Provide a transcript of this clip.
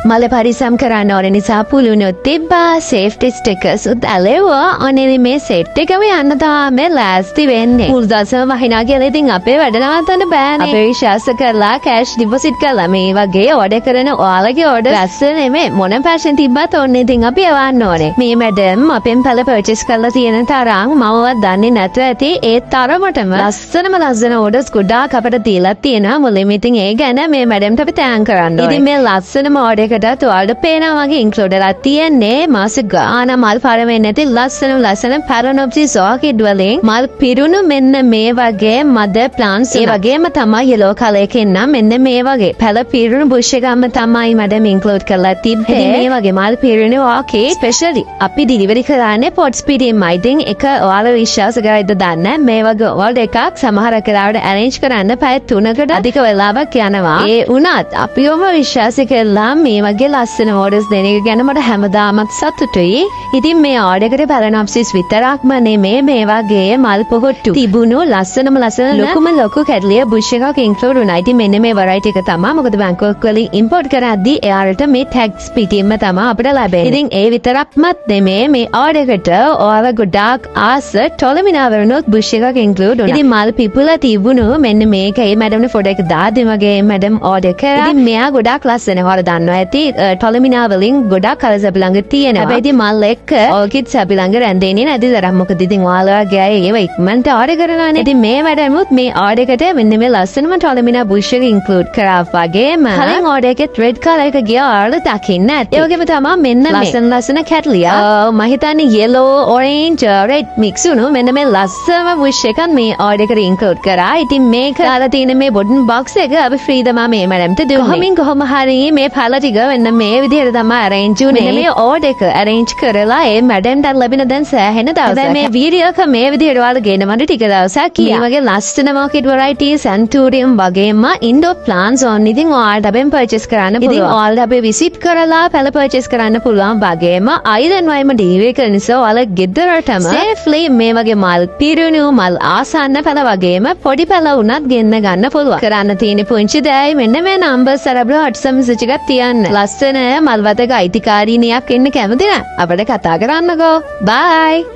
මල පරිසම් කරන්න ඕන නිසා පුළුණුත් තිබ්බා සේෆ්ටි ස්ටිකර්ස් උත් ඇලෙව්වා අනේ මේ සෙට් එකම යන්න තාම ලෑස්ති වෙන්නේ මුල් දවසම වහිනා කියලා ඉතින් අපේ වැඩ නවත්තන්න බෑනේ අපේ විශ්වාස කරලා කෑෂ් ඩිපොසිට් කරලා මේ වගේ ඕඩර් කරන ඔයාලගේ ඕඩර් ලස්සන නෙමෙයි මොන පැෂන් තිබ්බත් ඕනේ ඉතින් අපි යවන්න ඕනේ මේ මැඩම් අපෙන් පැල පර්චේස් කරලා තියෙන තරම් මමවත් දන්නේ නැතුව ඇති ඒ තරමටම ලස්සන ඕඩර්ස් ගොඩාක් අපිට දීලා තියෙනවා මුලින්ම ඉතින් ඒ ගැන මේ මැඩම්ට අපි තෑන්ක් කරන්න ඕනේ ඉතින් මේ ලස්සනම ඕඩර් එකටත් ඔයාලට පේනවා වගේ ඉන්ක්ලූඩ් වෙලා තියෙන්නේ මාස ගාන මල් පාර වෙන්නේ නැති ලස්සන පැරනොප්සිස් ඕකිඩ් වලින් මල් පිරුණු මෙන්න මේ වගේ මදර් ප්ලාන්ට්ස් ඒ වගේම තමයි යෙලෝ කලර් එකෙන් නම් මෙන්න මේ වගේ පැල පිරුණු බුෂ් එකක්ම තමයි මැඩම් ඉන්ක්ලූඩ් කරලා තිබ්බේ මේ වගේ මල් පිරුණු ඕකිඩ් ස්පෙෂලි අපි ඩිලිවරි කරන්නේ පොට්ස් පිටින්මයි ඉතින් එක ඔයාලා විශ්වාස කරයිද දන්නේ මේ වගේ ඕඩර් එකක් සමහර කරාවට arrange කරන්න පැය 3කට අධික වෙලාවක් යනවා ඒ උනත් අපිවම විශ්වාස කළා මේ වගේ ලස්සන ඕඩර්ස් දෙන එක ගැන මට හැමදාමත් සතුටුයි. ඉතින් මේ ඕඩර් එකට පැලනොප්සිස් විතරක්ම නෙමේ මේ වගේ මල් පොහොට්ටු තිබුණු ලස්සන ලොකු කැඩලිය බුෂ් එකක් ඉන්ක්ලූඩ් වුණා. ඉතින් මෙන්න මේ variety එක තමයි මොකද බැංකුවක් වලින් ඉම්පෝට් කරද්දී එයාලට මේ ටැග්ස් පිටින්ම තමයි අපිට ලැබෙන්නේ. ඉතින් ඒ විතරක්මත් නෙමේ මේ ඕඩර් එකට ඔයාලා ගොඩාක් ආස ටොලමිනා වරුණොත් බුෂ් එකක් ඉන්ක්ලූඩ් වුණා. ඉතින් මල් පිපුලා තිබුණු මෙන්න මේකේ මැඩම්නේ ෆොටෝ එක දාද්දි වගේ මැඩම් ඕඩර් කරා. ඉතින් මෙයා ගොඩාක් ලස්සන හොර දන්නවා ඇති ටොලමිනා වලින් ගොඩාක් කලර්ස් අපි ළඟ තියෙනවා. හැබැයි ඉතින් මල් එක්ක ඕකිඩ්ස් අපි ළඟ රැඳෙන්නේ නැති තරම්. මොකද ඉතින් ඔයාලගේ අය ඒව ඉක්මනට ඕඩර් කරනවානේ. ඉතින් මේ වැඩමුත් මේ ඕඩර් එකට මෙන්න මේ ලස්සනම ටොලමිනා බුෂ් එක ඉන්ක්ලූඩ් කරා වගේම කලින් ඕඩර් එකේ රෙඩ් කලර් එක ගියා ඔයාලා දකින්න ඇති. ඒ වගේම තමයි මෙන්න මේ ලස්සන කැටලියා. මම හිතන්නේ yellow orange red mix වුණු මෙන්න මේ ලස්සනම බුෂ් එකක් මේ ඕඩර් එකට ඉන්ක්ලූඩ් කරා. ඉතින් මේක දාලා තියෙන මේ බොටන් බොක්ස් එක අපි ෆ්‍රී තමයි මේ මැඩම්ට දුන්නේ. කොහොම හරි මේ පළ ටික වෙන්න මේ විදිහට තමයි arrange උනේ. මෙන්න මේ ඕඩර් එක arrange කරලා ඒ මැඩම්ට ලැබෙන දැන් සෑහෙන දවසක්. දැන් මේ වීඩියෝ එක මේ විදිහට ඔයාලා ගේනවද ටික දවසක්. මේ වගේ ලස්සන market varieties Anthurium වගේම indoor plants on ඉතින් ඔයාලට අපෙන් purchase කරන්න පුළුවන්. ඉතින් ඔයාලට අපි visit කරලා පැල purchase කරන්න පුළුවන් වගේම island වයිම delivery කරන නිසා ඔයාලා ගෙදරටම safely මේ වගේ මල් පිරුණු මල් ආසන්න පැල වගේම පොඩි පැල උනත් ගෙන්න ගන්න පුළුවන්. කරන්න තියෙන පුංචි දෑයි මෙන්න මේ numbers අර අපිට WhatsApp message එකක් තියන්න. ලස්සන මල්වතක අයිතිකාරීනියක් එන්න කැමති නැහැ. අපිට කතා කරන්නකෝ. bye